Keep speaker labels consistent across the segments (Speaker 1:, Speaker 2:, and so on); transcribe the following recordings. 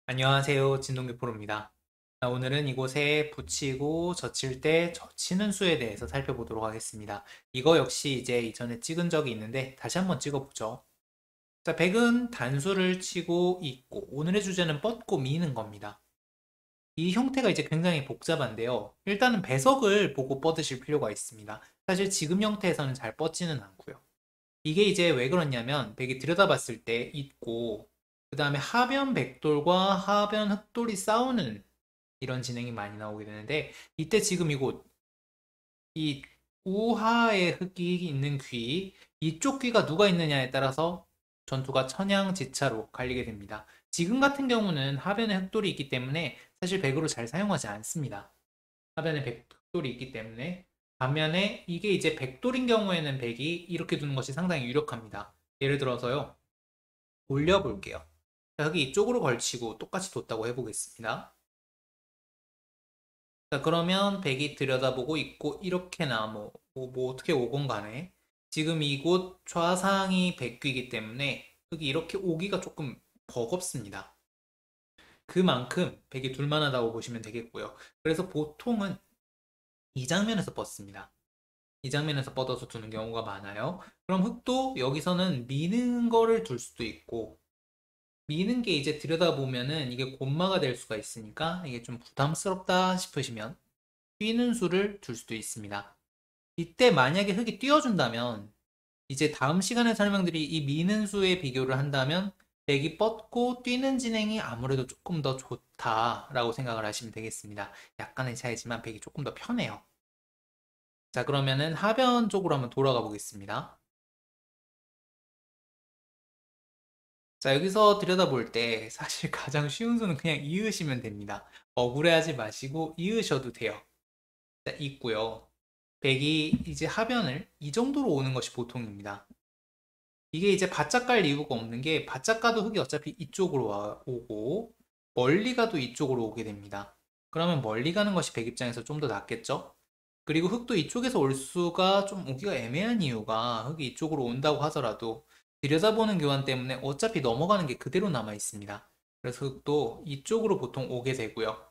Speaker 1: 안녕하세요. 진동규 프로입니다. 오늘은 이곳에 붙이고 젖힐 때 젖히는 수에 대해서 살펴보도록 하겠습니다. 이거 역시 이제 이전에 찍은 적이 있는데 다시 한번 찍어보죠. 자, 백은 단수를 치고 있고 오늘의 주제는 뻗고 미는 겁니다. 이 형태가 이제 굉장히 복잡한데요. 일단은 배석을 보고 뻗으실 필요가 있습니다. 사실 지금 형태에서는 잘 뻗지는 않고요. 이게 이제 왜 그렇냐면 백이 들여다봤을 때 있고 그 다음에 하변 백돌과 하변 흑돌이 싸우는 이런 진행이 많이 나오게 되는데 이때 지금 이곳 이 우하의 흑이 있는 귀 이쪽 귀가 누가 있느냐에 따라서 전투가 천양지차로 갈리게 됩니다. 지금 같은 경우는 하변에 흑돌이 있기 때문에 사실 백으로 잘 사용하지 않습니다. 하변에 백돌이 있기 때문에 반면에 이게 이제 백돌인 경우에는 백이 이렇게 두는 것이 상당히 유력합니다. 예를 들어서요. 올려볼게요. 자, 여기 이쪽으로 걸치고 똑같이 뒀다고 해보겠습니다. 자, 그러면 백이 들여다보고 있고 이렇게나 뭐 어떻게 오건 간에 지금 이곳 좌상이 백귀이기 때문에 흙이 이렇게 오기가 조금 버겁습니다. 그만큼 백이 둘만하다고 보시면 되겠고요. 그래서 보통은 이 장면에서 뻗습니다. 이 장면에서 뻗어서 두는 경우가 많아요. 그럼 흙도 여기서는 미는 거를 둘 수도 있고 미는 게 이제 들여다보면은 이게 곤마가 될 수가 있으니까 이게 좀 부담스럽다 싶으시면 뛰는 수를 둘 수도 있습니다. 이때 만약에 흙이 띄워준다면 이제 다음 시간에 설명드릴 이 미는 수에 비교를 한다면 백이 뻗고 뛰는 진행이 아무래도 조금 더 좋다라고 생각을 하시면 되겠습니다. 약간의 차이지만 백이 조금 더 편해요. 자, 그러면은 하변 쪽으로 한번 돌아가 보겠습니다. 자, 여기서 들여다볼 때 사실 가장 쉬운 수는 그냥 이으시면 됩니다. 억울해하지 마시고 이으셔도 돼요. 자, 있고요. 백이 이제 하변을 이 정도로 오는 것이 보통입니다. 이게 이제 바짝 갈 이유가 없는 게 바짝 가도 흙이 어차피 이쪽으로 오고 멀리 가도 이쪽으로 오게 됩니다. 그러면 멀리 가는 것이 백 입장에서 좀 더 낫겠죠? 그리고 흙도 이쪽에서 올 수가 좀 오기가 애매한 이유가 흙이 이쪽으로 온다고 하더라도 들여다보는 교환 때문에 어차피 넘어가는 게 그대로 남아 있습니다. 그래서 흙도 이쪽으로 보통 오게 되고요.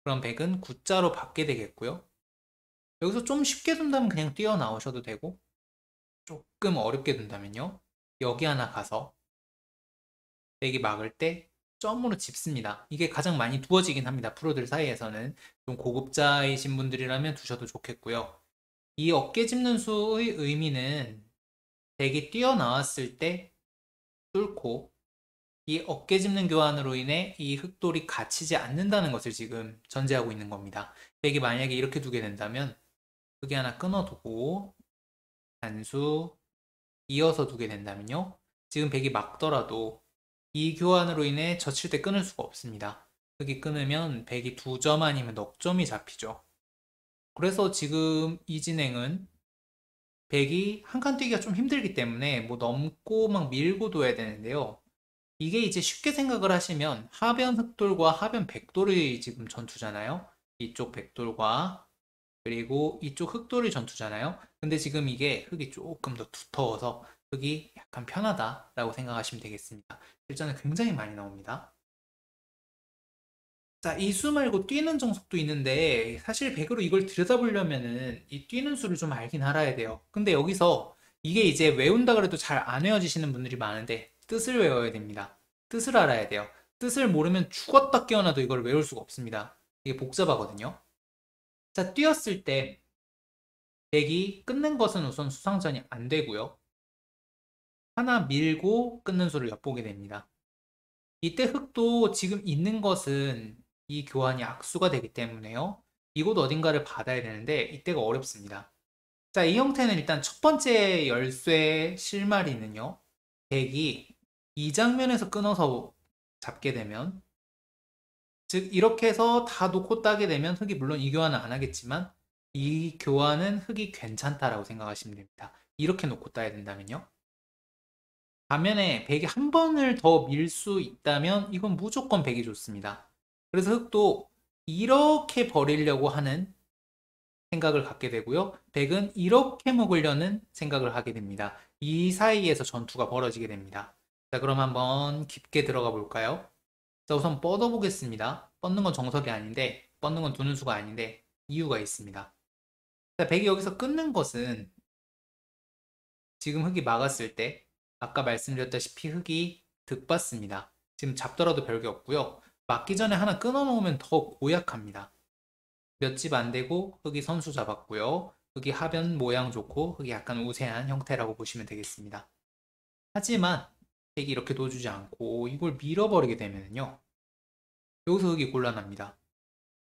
Speaker 1: 그럼 백은 구자로 받게 되겠고요. 여기서 좀 쉽게 둔다면 그냥 뛰어나오셔도 되고 조금 어렵게 둔다면요. 여기 하나 가서 백이 막을 때 점으로 짚습니다. 이게 가장 많이 두어지긴 합니다. 프로들 사이에서는 좀 고급자이신 분들이라면 두셔도 좋겠고요. 이 어깨 짚는 수의 의미는 백이 뛰어나왔을 때 뚫고 이 어깨 짚는 교환으로 인해 이 흑돌이 갇히지 않는다는 것을 지금 전제하고 있는 겁니다. 백이 만약에 이렇게 두게 된다면 흑이 하나 끊어두고 단수 이어서 두게 된다면요. 지금 백이 막더라도 이 교환으로 인해 젖힐 때 끊을 수가 없습니다. 흑이 끊으면 백이 2점 아니면 넉 점이 잡히죠. 그래서 지금 이 진행은 백이 한 칸 뛰기가 좀 힘들기 때문에 뭐 넘고 막 밀고 둬야 되는데요. 이게 이제 쉽게 생각을 하시면 하변 흑돌과 하변 백돌의 지금 전투잖아요. 이쪽 백돌과 그리고 이쪽 흑돌의 전투잖아요. 근데 지금 이게 흙이 조금 더 두터워서 흙이 약간 편하다라고 생각하시면 되겠습니다. 실전에 굉장히 많이 나옵니다. 자, 이 수 말고 뛰는 정석도 있는데 사실 백으로 이걸 들여다보려면은 이 뛰는 수를 좀 알긴 알아야 돼요. 근데 여기서 이게 이제 외운다 그래도 잘 안 외워지시는 분들이 많은데 뜻을 외워야 됩니다. 뜻을 알아야 돼요. 뜻을 모르면 죽었다 깨어나도 이걸 외울 수가 없습니다. 이게 복잡하거든요. 자, 뛰었을 때 백이 끊는 것은 우선 수상전이 안 되고요. 하나 밀고 끊는 수를 엿보게 됩니다. 이때 흙도 지금 있는 것은 이 교환이 악수가 되기 때문에요. 이곳 어딘가를 받아야 되는데 이때가 어렵습니다. 자, 이 형태는 일단 첫 번째 열쇠 실마리는요. 백이 이 장면에서 끊어서 잡게 되면 즉 이렇게 해서 다 놓고 따게 되면 흙이 물론 이 교환은 안 하겠지만 이 교환은 흙이 괜찮다라고 생각하시면 됩니다. 이렇게 놓고 따야 된다면요. 반면에 백이 한 번을 더 밀 수 있다면 이건 무조건 백이 좋습니다. 그래서 흑도 이렇게 버리려고 하는 생각을 갖게 되고요. 백은 이렇게 먹으려는 생각을 하게 됩니다. 이 사이에서 전투가 벌어지게 됩니다. 자, 그럼 한번 깊게 들어가 볼까요? 자, 우선 뻗어보겠습니다. 뻗는 건 정석이 아닌데, 뻗는 건 두는 수가 아닌데, 이유가 있습니다. 자, 백이 여기서 끊는 것은 지금 흙이 막았을 때, 아까 말씀드렸다시피 흙이 득받습니다. 지금 잡더라도 별게 없고요. 막기 전에 하나 끊어놓으면 더 고약합니다. 몇 집 안 되고 흙이 선수 잡았고요. 흙이 하변 모양 좋고 흙이 약간 우세한 형태라고 보시면 되겠습니다. 하지만 백이 이렇게 둬주지 않고 이걸 밀어버리게 되면요. 여기서 흙이 곤란합니다.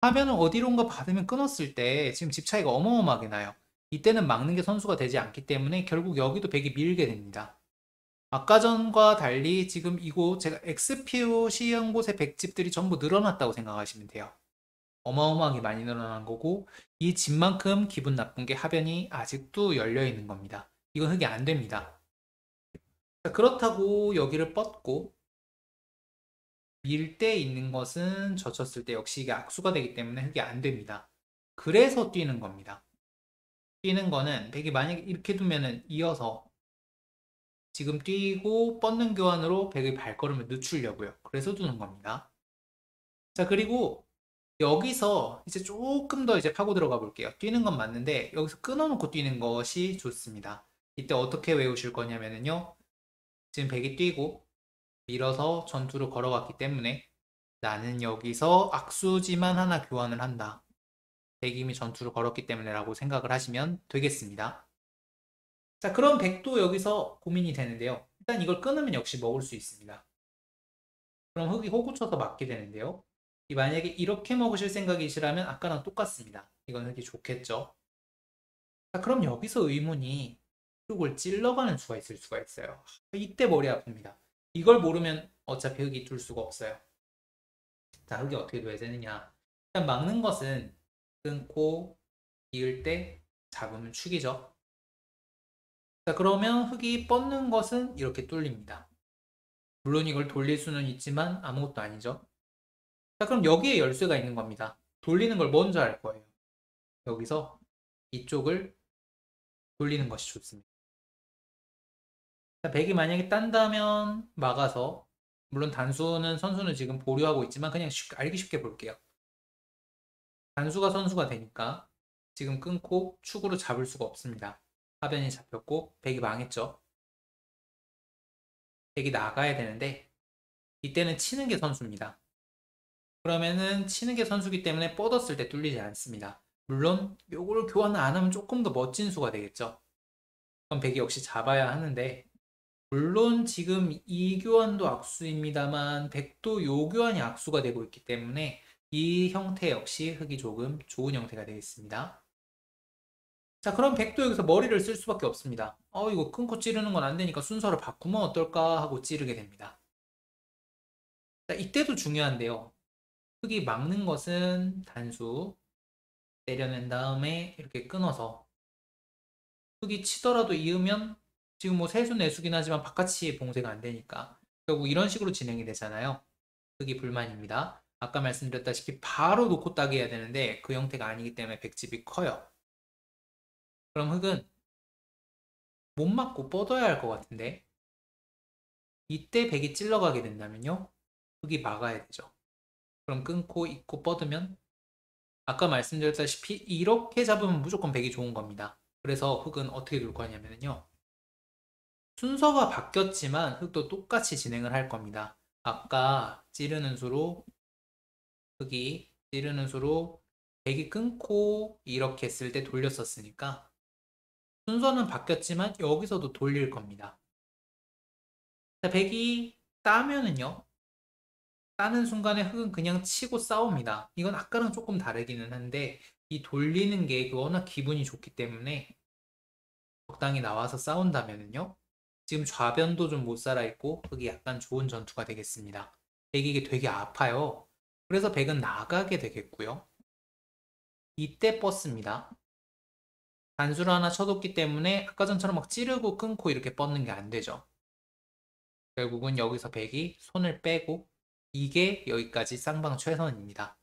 Speaker 1: 하변을 어디론가 받으면 끊었을 때 지금 집 차이가 어마어마하게 나요. 이때는 막는 게 선수가 되지 않기 때문에 결국 여기도 백이 밀게 됩니다. 아까 전과 달리 지금 이곳 제가 XPO 곳의 백집들이 전부 늘어났다고 생각하시면 돼요. 어마어마하게 많이 늘어난 거고 이 집만큼 기분 나쁜 게 하변이 아직도 열려 있는 겁니다. 이건 흙이 안 됩니다. 그렇다고 여기를 뻗고 밀 때 있는 것은 젖혔을 때 역시 이게 악수가 되기 때문에 흙이 안 됩니다. 그래서 뛰는 겁니다. 뛰는 거는 백이 만약에 이렇게 두면은 이어서 지금 뛰고 뻗는 교환으로 백의 발걸음을 늦추려고요. 그래서 두는 겁니다. 자, 그리고 여기서 이제 조금 더 이제 파고 들어가 볼게요. 뛰는 건 맞는데 여기서 끊어놓고 뛰는 것이 좋습니다. 이때 어떻게 외우실 거냐면요. 지금 백이 뛰고 밀어서 전투로 걸어갔기 때문에 나는 여기서 악수지만 하나 교환을 한다. 백이 이미 전투를 걸었기 때문에 라고 생각을 하시면 되겠습니다. 자, 그럼 백도 여기서 고민이 되는데요. 일단 이걸 끊으면 역시 먹을 수 있습니다. 그럼 흙이 호구 쳐서 맞게 되는데요. 만약에 이렇게 먹으실 생각이시라면 아까랑 똑같습니다. 이건 흙이 좋겠죠. 자, 그럼 여기서 의문이 흙을 찔러가는 수가 있을 수가 있어요. 이때 머리 아픕니다. 이걸 모르면 어차피 흙이 둘 수가 없어요. 자, 흙이 어떻게 둬야 되느냐. 일단 막는 것은 끊고 이을 때 잡으면 축이죠. 자, 그러면 흙이 뻗는 것은 이렇게 뚫립니다. 물론 이걸 돌릴 수는 있지만 아무것도 아니죠. 자, 그럼 여기에 열쇠가 있는 겁니다. 돌리는 걸 먼저 할 거예요. 여기서 이쪽을 돌리는 것이 좋습니다. 자, 백이 만약에 딴다면 막아서, 물론 단수는 선수는 지금 보류하고 있지만 그냥 알기 쉽게 볼게요. 단수가 선수가 되니까 지금 끊고 축으로 잡을 수가 없습니다. 하변이 잡혔고 백이 망했죠. 백이 나가야 되는데 이때는 치는 게 선수입니다. 그러면은 치는 게 선수기 때문에 뻗었을 때 뚫리지 않습니다. 물론 요걸 교환을 안 하면 조금 더 멋진 수가 되겠죠. 그럼 백이 역시 잡아야 하는데 물론 지금 이 교환도 악수입니다만 백도 요 교환이 악수가 되고 있기 때문에 이 형태 역시 흙이 조금 좋은 형태가 되겠습니다. 자, 그럼 백도 여기서 머리를 쓸 수밖에 없습니다. 이거 끊고 찌르는 건 안 되니까 순서를 바꾸면 어떨까 하고 찌르게 됩니다. 자, 이때도 중요한데요. 흙이 막는 것은 단수 때려낸 다음에 이렇게 끊어서 흙이 치더라도 이으면 지금 뭐 세수 내수긴 하지만 바깥이 봉쇄가 안 되니까 결국 이런 식으로 진행이 되잖아요. 흙이 불만입니다. 아까 말씀드렸다시피 바로 놓고 따기 해야 되는데 그 형태가 아니기 때문에 백집이 커요. 그럼 흙은 못 맞고 뻗어야 할 것 같은데 이때 백이 찔러가게 된다면요. 흙이 막아야 되죠. 그럼 끊고 잇고 뻗으면 아까 말씀드렸다시피 이렇게 잡으면 무조건 백이 좋은 겁니다. 그래서 흙은 어떻게 둘 거냐면요. 순서가 바뀌었지만 흙도 똑같이 진행을 할 겁니다. 아까 찌르는 수로 흙이 찌르는 수로 백이 끊고 이렇게 했을 때 돌렸었으니까 순서는 바뀌었지만 여기서도 돌릴 겁니다. 자, 백이 따면은요. 따는 순간에 흙은 그냥 치고 싸웁니다. 이건 아까랑 조금 다르기는 한데 이 돌리는 게 워낙 기분이 좋기 때문에 적당히 나와서 싸운다면은요. 지금 좌변도 좀 못 살아있고 흙이 약간 좋은 전투가 되겠습니다. 백이 이게 되게 아파요. 그래서 백은 나가게 되겠고요. 이때 뻗습니다. 단수를 하나 쳐뒀기 때문에 아까 전처럼 막 찌르고 끊고 이렇게 뻗는 게 안 되죠. 결국은 여기서 백이 손을 빼고 이게 여기까지 쌍방 최선입니다.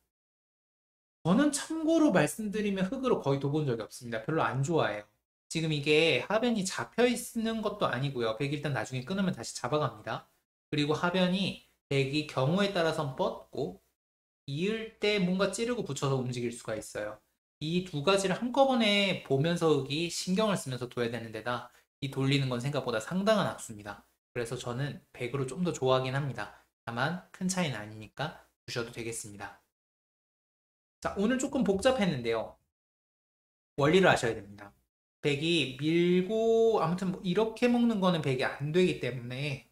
Speaker 1: 저는 참고로 말씀드리면 흙으로 거의 둬본 적이 없습니다. 별로 안 좋아해요. 지금 이게 하변이 잡혀 있는 것도 아니고요. 백 일단 나중에 끊으면 다시 잡아갑니다. 그리고 하변이 백이 경우에 따라선 뻗고 이을 때 뭔가 찌르고 붙여서 움직일 수가 있어요. 이 두 가지를 한꺼번에 보면서 이 신경을 쓰면서 둬야 되는 데다 이 돌리는 건 생각보다 상당한 악수입니다. 그래서 저는 100으로 좀 더 좋아하긴 합니다. 다만 큰 차이는 아니니까 두셔도 되겠습니다. 자, 오늘 조금 복잡했는데요. 원리를 아셔야 됩니다. 백이 밀고 아무튼 뭐 이렇게 먹는 거는 백이 안 되기 때문에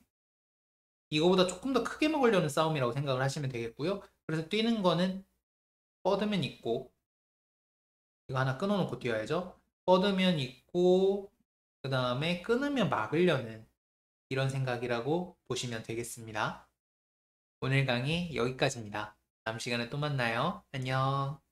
Speaker 1: 이거보다 조금 더 크게 먹으려는 싸움이라고 생각을 하시면 되겠고요. 그래서 뛰는 거는 뻗으면 있고 이거 하나 끊어놓고 뛰어야죠. 뻗으면 있고 그 다음에 끊으면 막으려는 이런 생각이라고 보시면 되겠습니다. 오늘 강의 여기까지입니다. 다음 시간에 또 만나요. 안녕.